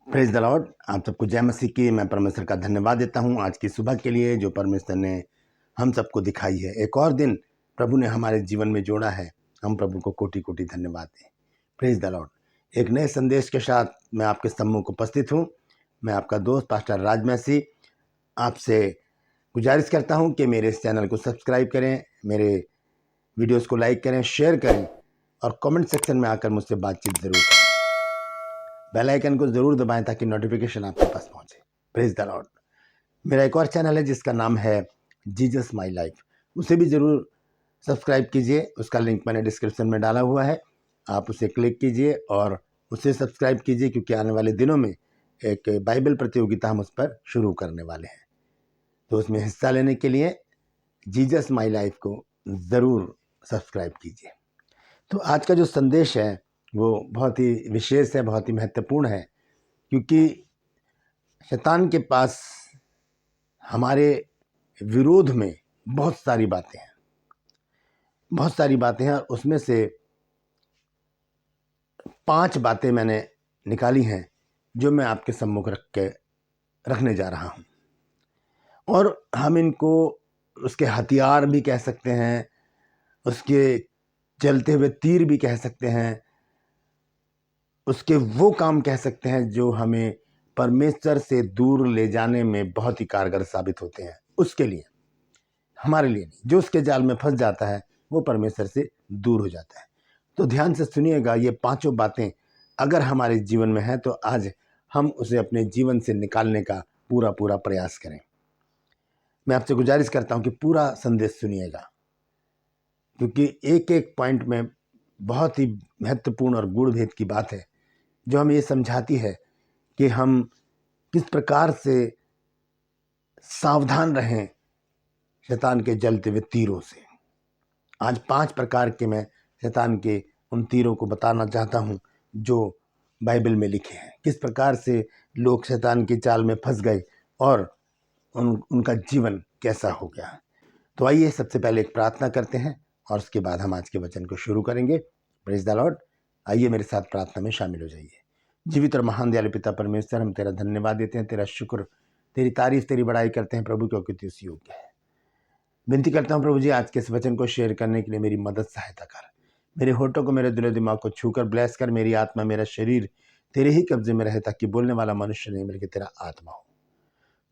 Praise the Lord. आप सबको जय मसीह की। मैं परमेश्वर का धन्यवाद देता हूं आज की सुबह के लिए जो परमेश्वर ने हम सबको दिखाई है। एक और दिन प्रभु ने हमारे जीवन में जोड़ा है। हम प्रभु को कोटि कोटि धन्यवाद दें। Praise the Lord. एक नए संदेश के साथ मैं आपके सम्मुख उपस्थित हूं। मैं आपका दोस्त पास्टर राज मैसी आपसे गुजारिश करता हूं कि मेरे इस चैनल को सब्सक्राइब करें, मेरे वीडियोस को लाइक करें, शेयर करें और कमेंट सेक्शन में आकर मुझसे बातचीत जरूर करें। बेल आइकन को जरूर दबाएं ताकि नोटिफिकेशन आपके पास पहुंचे। Praise the Lord. मेरा एक और चैनल है जिसका नाम है जीसस माई लाइफ, उसे भी जरूर सब्सक्राइब कीजिए। उसका लिंक मैंने डिस्क्रिप्शन में डाला हुआ है, आप उसे क्लिक कीजिए और उसे सब्सक्राइब कीजिए, क्योंकि आने वाले दिनों में एक बाइबल प्रतियोगिता हम उस पर शुरू करने वाले हैं। तो उसमें हिस्सा लेने के लिए जीसस माई लाइफ को ज़रूर सब्सक्राइब कीजिए। तो आज का जो संदेश है वो बहुत ही विशेष है, बहुत ही महत्वपूर्ण है, क्योंकि शैतान के पास हमारे विरोध में बहुत सारी बातें हैं और उसमें से 5 बातें मैंने निकाली हैं जो मैं आपके सम्मुख रखने जा रहा हूं। और हम इनको उसके हथियार भी कह सकते हैं, उसके जलते हुए तीर भी कह सकते हैं, उसके वो काम कह सकते हैं जो हमें परमेश्वर से दूर ले जाने में बहुत ही कारगर साबित होते हैं। उसके लिए, हमारे लिए नहीं। जो उसके जाल में फंस जाता है वो परमेश्वर से दूर हो जाता है। तो ध्यान से सुनिएगा, ये 5 बातें अगर हमारे जीवन में है तो आज हम उसे अपने जीवन से निकालने का पूरा प्रयास करें। मैं आपसे गुजारिश करता हूं कि पूरा संदेश सुनिएगा, क्योंकि एक एक पॉइंट में बहुत ही महत्वपूर्ण और गूढ़ भेद की बात है जो हमें ये समझाती है कि हम किस प्रकार से सावधान रहें शैतान के जलते हुए तीरों से। आज 5 प्रकार के मैं शैतान के उन तीरों को बताना चाहता हूं जो बाइबल में लिखे हैं। किस प्रकार से लोग शैतान की चाल में फंस गए और उनका जीवन कैसा हो गया। तो आइए सबसे पहले एक प्रार्थना करते हैं और उसके बाद हम आज के वचन को शुरू करेंगे। Praise the Lord. आइए मेरे साथ प्रार्थना में शामिल हो जाइए। जीवित और महान दयालु पिता परमेश्वर, हम तेरा धन्यवाद देते हैं, तेरा शुक्र, तेरी तारीफ, तेरी बड़ाई करते हैं प्रभु, क्योंकि तू इस योग्य है। विनती करता हूँ प्रभु जी, आज के इस वचन को शेयर करने के लिए मेरी मदद सहायता कर। मेरे होठों को, मेरे दिलो दिमाग को छूकर ब्लेस कर। मेरी आत्मा, मेरा शरीर तेरे ही कब्जे में रहे, ताकि बोलने वाला मनुष्य नहीं बल्कि तेरा आत्मा हो।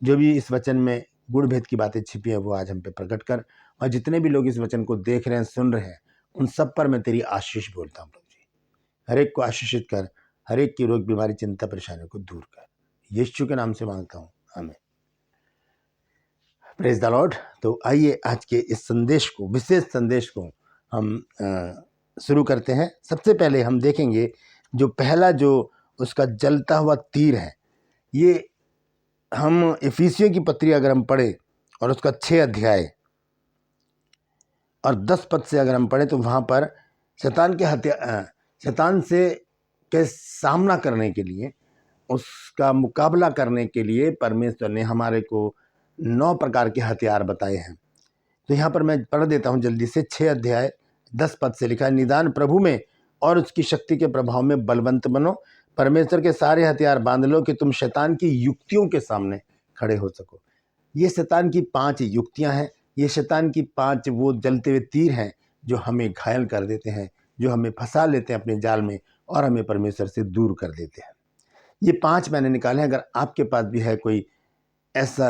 जो भी इस वचन में गुण भेद की बातें छिपी है वो आज हम पे प्रकट कर। और जितने भी लोग इस वचन को देख रहे हैं, सुन रहे हैं, उन सब पर मैं तेरी आशीष बोलता हूँ प्रभु जी। हर एक को आशीषित कर, हर एक की रोग, बीमारी, चिंता, परेशानियों को दूर कर। यीशु के नाम से मांगता हूँ, आमीन। Praise the Lord. तो आइए आज के इस संदेश को, विशेष संदेश को हम शुरू करते हैं। सबसे पहले हम देखेंगे जो पहला जो उसका जलता हुआ तीर है, ये हम इफिसियों की पत्री अगर हम पढ़े और उसका 6 अध्याय और 10 पद से अगर हम पढ़े तो वहाँ पर शैतान से के सामना करने के लिए, उसका मुकाबला करने के लिए परमेश्वर ने हमारे को 9 प्रकार के हथियार बताए हैं। तो यहाँ पर मैं पढ़ देता हूँ जल्दी से। 6 अध्याय 10 पद से लिखा है, निदान प्रभु में और उसकी शक्ति के प्रभाव में बलवंत बनो, परमेश्वर के सारे हथियार बांध लो कि तुम शैतान की युक्तियों के सामने खड़े हो सको। ये शैतान की 5 युक्तियां हैं, ये शैतान की 5 वो जलते हुए तीर हैं जो हमें घायल कर देते हैं, जो हमें फंसा लेते हैं अपने जाल में और हमें परमेश्वर से दूर कर देते हैं। ये 5 मैंने निकाले हैं। अगर आपके पास भी है कोई ऐसी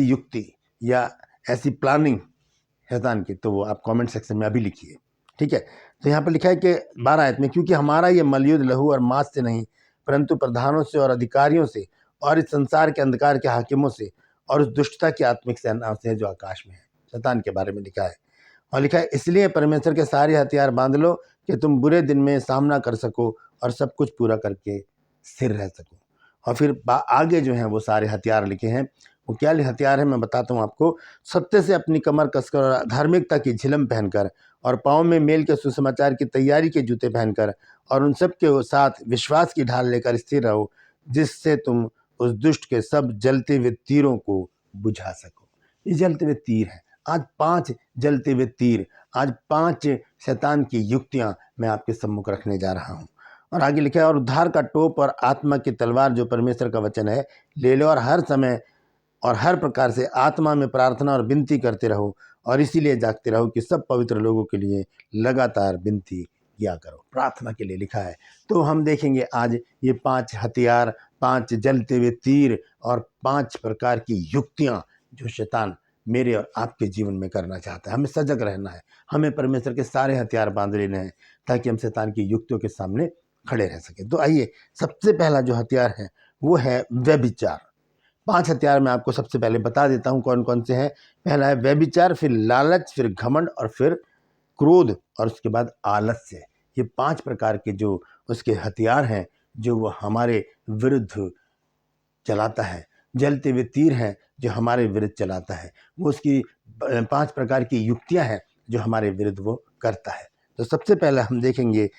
युक्ति या ऐसी प्लानिंग शैतान की, तो वो आप कमेंट सेक्शन में अभी लिखिए, ठीक है। तो यहाँ पर लिखा है कि 12 आयत में, क्योंकि हमारा ये मलयुद्ध लहू और मांस से नहीं परंतु प्रधानों से और अधिकारियों से और इस संसार के अंधकार के हाकिमों से और उस दुष्टता की आत्मिक सेनाओं से है जो आकाश में है। शैतान के बारे में लिखा है। और लिखा है, इसलिए परमेश्वर के सारे हथियार बांध लो कि तुम बुरे दिन में सामना कर सको और सब कुछ पूरा करके स्थिर रह सको। और फिर आगे जो है वो सारे हथियार लिखे हैं। वो क्या हथियार है मैं बताता हूँ आपको। सत्य से अपनी कमर कसकर, धार्मिकता की झिलम पहनकर और पाँव में मेल के सुसमाचार की तैयारी के जूते पहनकर और उन सब के साथ विश्वास की ढाल लेकर स्थिर रहो, जिससे तुम उस दुष्ट के सब जलते हुए तीरों को बुझा सको। ये जलते हुए तीर है। आज 5 जलते हुए तीर, आज 5 शैतान की युक्तियां मैं आपके सम्मुख रखने जा रहा हूं। और आगे लिखा है, और उद्धार का टोप और आत्मा की तलवार जो परमेश्वर का वचन है ले लो, और हर समय और हर प्रकार से आत्मा में प्रार्थना और विनती करते रहो, और इसीलिए जागते रहो कि सब पवित्र लोगों के लिए लगातार विनती किया करो। प्रार्थना के लिए लिखा है। तो हम देखेंगे आज ये 5 हथियार, 5 जलते हुए तीर और 5 प्रकार की युक्तियां जो शैतान मेरे और आपके जीवन में करना चाहता है। हमें सजग रहना है, हमें परमेश्वर के सारे हथियार बांध लेने हैं ताकि हम शैतान की युक्तियों के सामने खड़े रह सकें। तो आइए, सबसे पहला जो हथियार है वो है व्यभिचार। 5 हथियार मैं आपको सबसे पहले बता देता हूं कौन कौन से हैं। पहला है व्यभिचार, फिर लालच, फिर घमंड, और फिर क्रोध, और उसके बाद आलस्य। ये 5 प्रकार के जो उसके हथियार हैं जो वो हमारे विरुद्ध चलाता है। जलते हुए तीर हैं जो हमारे विरुद्ध चलाता है। वो उसकी 5 प्रकार की युक्तियां हैं जो हमारे विरुद्ध वो करता है। तो सबसे पहले हम देखेंगे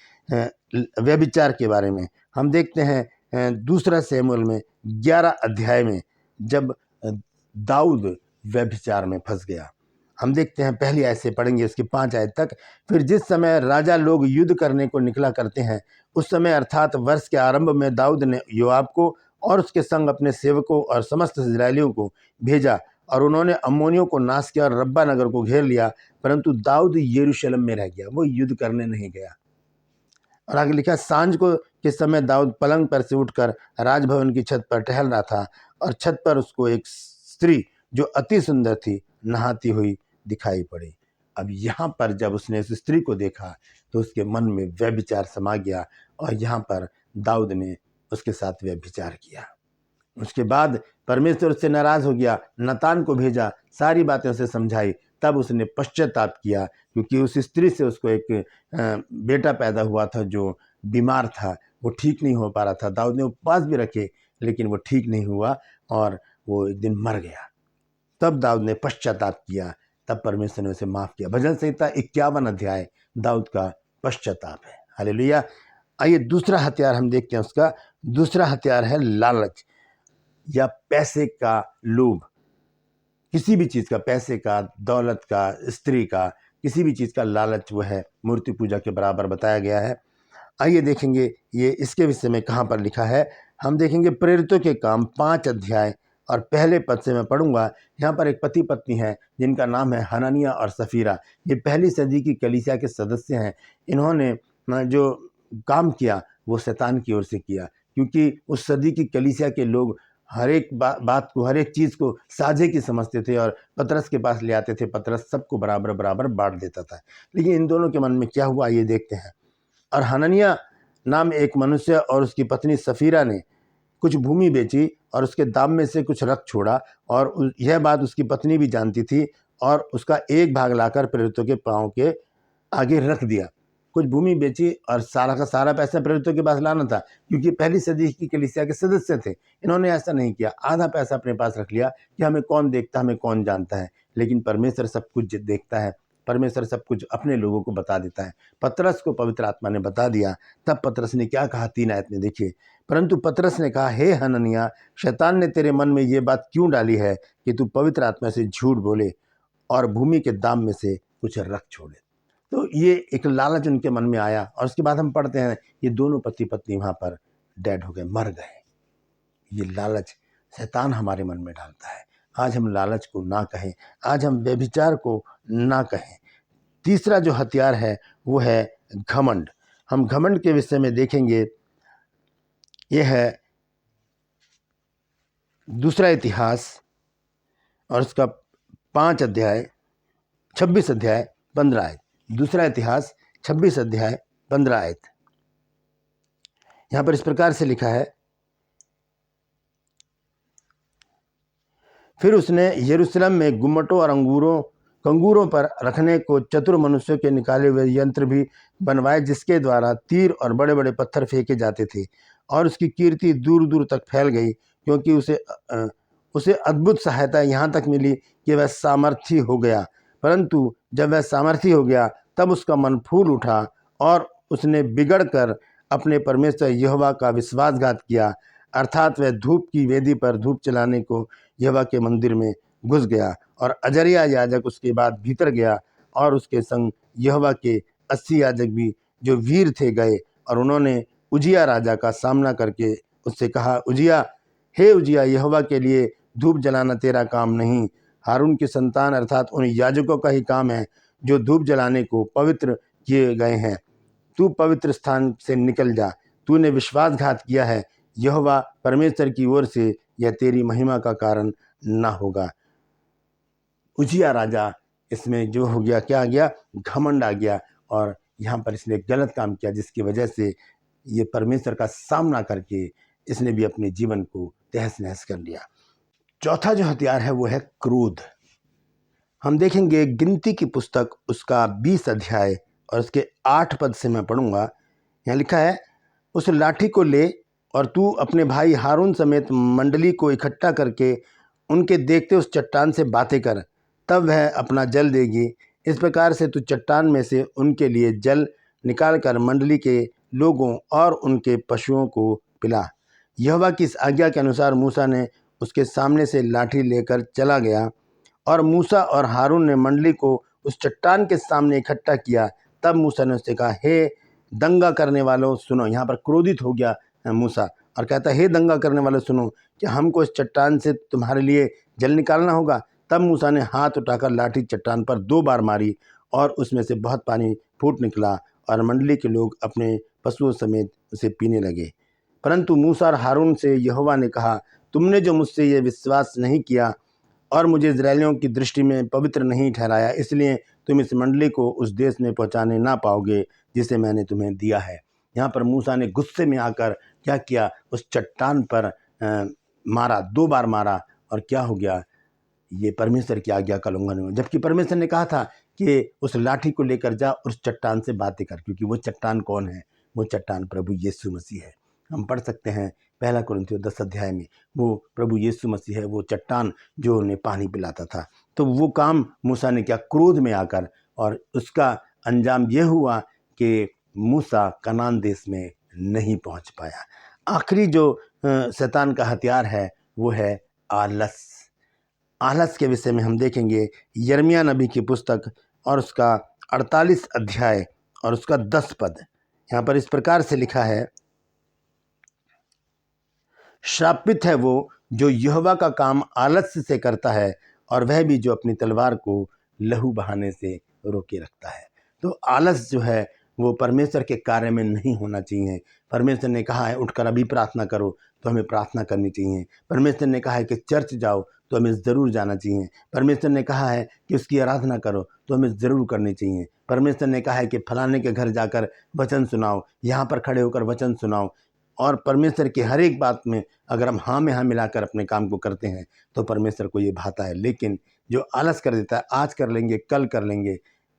व्यभिचार के बारे में। हम देखते हैं दूसरा शमूएल में 11 अध्याय में जब दाऊद व्यभिचार में फंस गया। हम देखते हैं पहली आयत से पढ़ेंगे इसकी 5 आयत तक। फिर जिस समय राजा लोग युद्ध करने को निकला करते हैं, उस समय अर्थात वर्ष के आरंभ में दाऊद ने योआब को और उसके संग अपने सेवकों और समस्त इस्राएलियों को भेजा, और उन्होंने अम्मोनियों को नाश किया और रब्बा नगर को घेर लिया, परंतु दाऊद यरूशलेम में रह गया, वो युद्ध करने नहीं गया। और आगे लिखा, सांझ को के समय दाऊद पलंग पर से उठकर राजभवन की छत पर टहल रहा था, और छत पर उसको एक स्त्री जो अति सुंदर थी नहाती हुई दिखाई पड़ी। अब यहाँ पर जब उसने उस स्त्री को देखा तो उसके मन में व्यभिचार समा गया, और यहाँ पर दाऊद ने उसके साथ व्यभिचार किया। उसके बाद परमेश्वर उससे नाराज हो गया, नतान को भेजा, सारी बातें उसे समझाई। तब उसने पश्चाताप किया, क्योंकि उस स्त्री से उसको एक बेटा पैदा हुआ था जो बीमार था, वो ठीक नहीं हो पा रहा था। दाऊद ने उपवास भी रखे लेकिन वो ठीक नहीं हुआ और वो एक दिन मर गया। तब दाऊद ने पश्चाताप किया, तब परमेश्वर ने उसे माफ किया। भजन संहिता 51 अध्याय दाऊद का पश्चाताप है। हालेलुया। आइए दूसरा हथियार हम देखते हैं। उसका दूसरा हथियार है लालच या पैसे का लोभ। किसी भी चीज का, पैसे का, दौलत का, स्त्री का, किसी भी चीज का लालच वो है मूर्ति पूजा के बराबर बताया गया है। आइए देखेंगे ये इसके विषय में कहाँ पर लिखा है। हम देखेंगे प्रेरितों के काम 5 अध्याय और पहले पद से मैं पढ़ूंगा। यहाँ पर एक पति पत्नी है जिनका नाम है हननिया और सफीरा। ये पहली सदी की कलीसिया के सदस्य हैं। इन्होंने जो काम किया वो शैतान की ओर से किया, क्योंकि उस सदी की कलीसिया के लोग हर एक बात को, हर एक चीज़ को साझे की समझते थे और पतरस के पास ले आते थे। पतरस सबको बराबर बराबर बांट देता था। लेकिन इन दोनों के मन में क्या हुआ ये देखते हैं। और हननिया नाम एक मनुष्य और उसकी पत्नी सफीरा ने कुछ भूमि बेची और उसके दाम में से कुछ रख छोड़ा, और यह बात उसकी पत्नी भी जानती थी, और उसका एक भाग लाकर प्रेरितों के पांव के आगे रख दिया। कुछ भूमि बेची और सारा का सारा पैसा प्रेरितों के पास लाना था, क्योंकि पहली सदी की कलीसिया के सदस्य थे। इन्होंने ऐसा नहीं किया, आधा पैसा अपने पास रख लिया कि हमें कौन देखता, हमें कौन जानता है। लेकिन परमेश्वर सब कुछ देखता है, परमेश्वर सब कुछ अपने लोगों को बता देता है। पतरस को पवित्र आत्मा ने बता दिया। तब पतरस ने क्या कहा 3 आयत में देखिए। परंतु पतरस ने कहा, हे हननिया, शैतान ने तेरे मन में ये बात क्यों डाली है कि तू पवित्र आत्मा से झूठ बोले और भूमि के दाम में से कुछ रख छोड़े। तो ये एक लालच उनके मन में आया, और उसके बाद हम पढ़ते हैं ये दोनों पति पत्नी वहां पर डेड हो गए, मर गए। ये लालच शैतान हमारे मन में डालता है। आज हम लालच को ना कहें, आज हम व्यभिचार को ना कहें। तीसरा जो हथियार है वो है घमंड। हम घमंड के विषय में देखेंगे। यह है दूसरा इतिहास और उसका 5 अध्याय 26 अध्याय 15 आयत। दूसरा इतिहास 26 अध्याय 15 आयत। यहां पर इस प्रकार से लिखा है, फिर उसने यरूशलेम में गुम्मटों और कंगूरों पर रखने को चतुर मनुष्यों के निकाले हुए यंत्र भी बनवाए, जिसके द्वारा तीर और बड़े बड़े पत्थर फेंके जाते थे। और उसकी कीर्ति दूर दूर तक फैल गई, क्योंकि उसे अद्भुत सहायता यहाँ तक मिली कि वह सामर्थी हो गया। परंतु जब वह सामर्थी हो गया तब उसका मन फूल उठा, और उसने बिगड़कर अपने परमेश्वर यहोवा का विश्वासघात किया। अर्थात वह धूप की वेदी पर धूप चलाने को यहोवा के मंदिर में घुस गया, और अजरिया याजक उसके बाद भीतर गया, और उसके संग यहोवा के 80 याजक भी जो वीर थे गए, और उन्होंने उजिया राजा का सामना करके उससे कहा, उजिया, हे उजिया, यहोवा के लिए धूप जलाना तेरा काम नहीं, हारून की संतान अर्थात उन याजकों का ही काम है जो धूप जलाने को पवित्र किए गए हैं। तू पवित्र स्थान से निकल जा, तूने विश्वासघात किया है, यहोवा परमेश्वर की ओर से यह तेरी महिमा का कारण ना होगा। उजिया राजा इसमें जो हो गया, क्या आ गया, घमंड आ गया, और यहाँ पर इसने गलत काम किया जिसकी वजह से ये परमेश्वर का सामना करके इसने भी अपने जीवन को तहस नहस कर लिया। चौथा जो हथियार है वो है क्रोध। हम देखेंगे गिनती की पुस्तक उसका 20 अध्याय और उसके 8 पद से मैं पढ़ूंगा। यहाँ लिखा है, उस लाठी को ले और तू अपने भाई हारून समेत मंडली को इकट्ठा करके उनके देखते उस चट्टान से बातें कर, तब वह अपना जल देगी। इस प्रकार से तू चट्टान में से उनके लिए जल निकाल कर मंडली के लोगों और उनके पशुओं को पिला। यहोवा की इस आज्ञा के अनुसार मूसा ने उसके सामने से लाठी लेकर चला गया, और मूसा और हारून ने मंडली को उस चट्टान के सामने इकट्ठा किया। तब मूसा ने उससे कहा, हे दंगा करने वालों सुनो। यहाँ पर क्रोधित हो गया मूसा और कहता, हे दंगा करने वालों सुनो, कि हमको इस चट्टान से तुम्हारे लिए जल निकालना होगा। तब मूसा ने हाथ उठाकर लाठी चट्टान पर 2 बार मारी और उसमें से बहुत पानी फूट निकला, और मंडली के लोग अपने पशुओं समेत उसे पीने लगे। परंतु मूसा और हारून से यहोवा ने कहा, तुमने जो मुझसे ये विश्वास नहीं किया और मुझे इजरायलियों की दृष्टि में पवित्र नहीं ठहराया, इसलिए तुम इस मंडली को उस देश में पहुंचाने ना पाओगे जिसे मैंने तुम्हें दिया है। यहाँ पर मूसा ने गुस्से में आकर क्या किया, उस चट्टान पर मारा, 2 बार मारा, और क्या हो गया, ये परमेश्वर की आज्ञा का उल्लंघन हुआ। जबकि परमेश्वर ने कहा था कि उस लाठी को लेकर जा और उस चट्टान से बातें कर, क्योंकि वो चट्टान कौन है, वो चट्टान प्रभु यीशु मसीह है। हम पढ़ सकते हैं 1 कुरिन्थियों 10 अध्याय में, वो प्रभु यीशु मसीह है, वो चट्टान जो उन्हें पानी पिलाता था। तो वो काम मूसा ने किया क्रोध में आकर, और उसका अंजाम ये हुआ कि मूसा कनान देश में नहीं पहुंच पाया। आखिरी जो शैतान का हथियार है वो है आलस। आलस के विषय में हम देखेंगे यिर्मयाह नबी की पुस्तक और उसका 48 अध्याय और उसका 10 पद। यहाँ पर इस प्रकार से लिखा है, श्रापित है वो जो यहोवा का काम आलस्य से करता है, और वह भी जो अपनी तलवार को लहू बहाने से रोके रखता है। तो आलस जो है वो परमेश्वर के कार्य में नहीं होना चाहिए। परमेश्वर ने कहा है उठकर अभी प्रार्थना करो, तो हमें प्रार्थना करनी चाहिए। परमेश्वर ने कहा है कि चर्च जाओ, तो हमें ज़रूर जाना चाहिए। परमेश्वर ने कहा है कि उसकी आराधना करो, तो हमें ज़रूर करनी चाहिए। परमेश्वर ने कहा है कि फलाने के घर जाकर वचन सुनाओ, यहाँ पर खड़े होकर वचन सुनाओ। और परमेश्वर की हर एक बात में अगर हम हाँ में हाँ मिलाकर अपने काम को करते हैं तो परमेश्वर को ये भाता है। लेकिन जो आलस कर देता है, आज कर लेंगे कल कर लेंगे,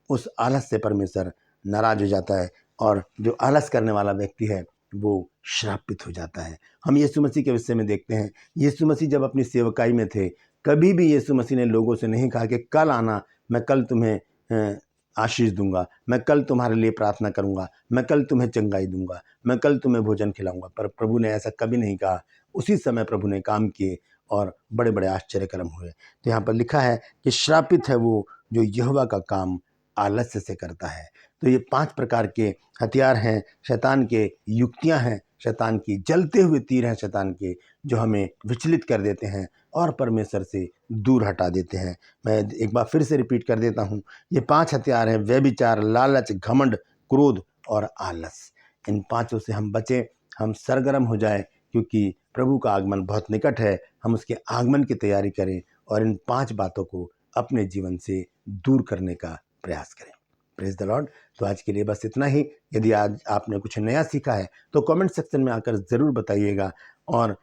उस आलस से परमेश्वर नाराज हो जाता है, और जो आलस करने वाला व्यक्ति है वो श्रापित हो जाता है। हम यीशु मसीह के विषय में देखते हैं, यीशु मसीह जब अपनी सेवकाई में थे, कभी भी यीशु मसीह ने लोगों से नहीं कहा कि कल आना, मैं कल तुम्हें आशीष दूंगा, मैं कल तुम्हारे लिए प्रार्थना करूंगा, मैं कल तुम्हें चंगाई दूंगा, मैं कल तुम्हें भोजन खिलाऊंगा। पर प्रभु ने ऐसा कभी नहीं कहा। उसी समय प्रभु ने काम किए और बड़े बड़े आश्चर्य कर्म हुए। तो यहाँ पर लिखा है कि श्रापित है वो जो यहोवा का काम आलस्य से करता है। तो ये 5 प्रकार के हथियार हैं, शैतान के युक्तियां हैं, शैतान की जलते हुए तीर हैं शैतान के, जो हमें विचलित कर देते हैं और परमेश्वर से दूर हटा देते हैं। मैं एक बार फिर से रिपीट कर देता हूँ, ये 5 हथियार हैं, व्यभिचार, लालच, घमंड, क्रोध और आलस। इन 5 से हम बचें, हम सरगर्म हो जाएं, क्योंकि प्रभु का आगमन बहुत निकट है। हम उसके आगमन की तैयारी करें और इन 5 बातों को अपने जीवन से दूर करने का प्रयास करें। Praise the Lord. तो आज के लिए बस इतना ही। यदि आज आपने कुछ नया सीखा है तो कमेंट सेक्शन में आकर ज़रूर बताइएगा, और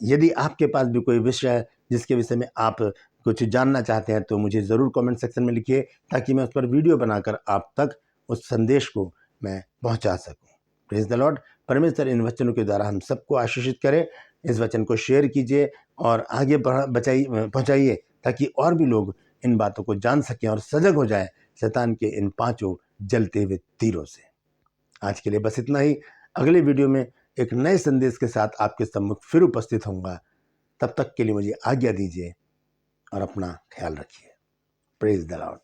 यदि आपके पास भी कोई विषय है जिसके विषय में आप कुछ जानना चाहते हैं तो मुझे ज़रूर कमेंट सेक्शन में लिखिए, ताकि मैं उस पर वीडियो बनाकर आप तक उस संदेश को मैं पहुंचा सकूं। Praise the Lord. परमेश्वर इन वचनों के द्वारा हम सबको आशीषित करे। इस वचन को शेयर कीजिए और आगे पहुंचाइए, ताकि और भी लोग इन बातों को जान सकें और सजग हो जाए शैतान के इन 5 जलते हुए तीरों से। आज के लिए बस इतना ही। अगले वीडियो में एक नए संदेश के साथ आपके सम्मुख फिर उपस्थित होऊंगा। तब तक के लिए मुझे आज्ञा दीजिए और अपना ख्याल रखिए। Praise the Lord.